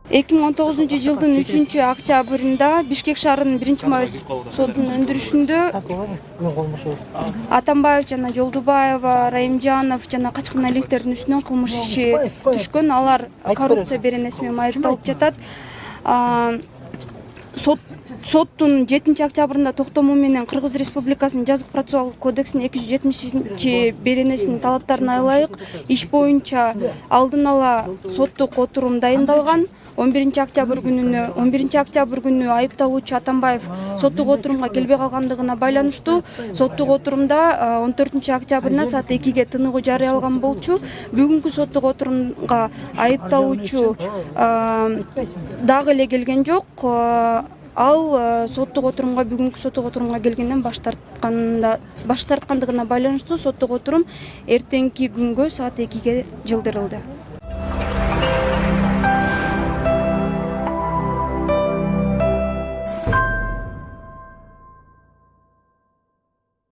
2019-жылдын 3-октябрында Бишкек шаарынын 1-майыр сотунун өндүрүшүндө Атамбаев жана Жолдубаева, Райымжанов жана Качкын Алиевтердин үстүнөн кылмыш иши түшкөн. Алар коррупция беренеси менен айыпталып жатат. Соттун 7-октябрында токтому менен Кыргыз Республикасынын жазык процессуалдык кодексинин 270-беренесинин талаптарына ылайык иш боюнча алдын ала соттук отурум дайындалган. 11 октябрь күнү айыпталуучу Атамбаев соттук отурумга келбей калгандыгына байланыштуу соттук отурумда 14 октябрына саат 2-ге тыныгуу жарыяланган болчу. Бүгүнкү соттук отурумга айыпталуучу дагы эле келген жок. Ал соттук отурумга бүгүнкү соттук отурумга келгенден баш тарткандыгына байланыштуу соттук отурум эртеңки күнгө саат 2-ге жылдырылды.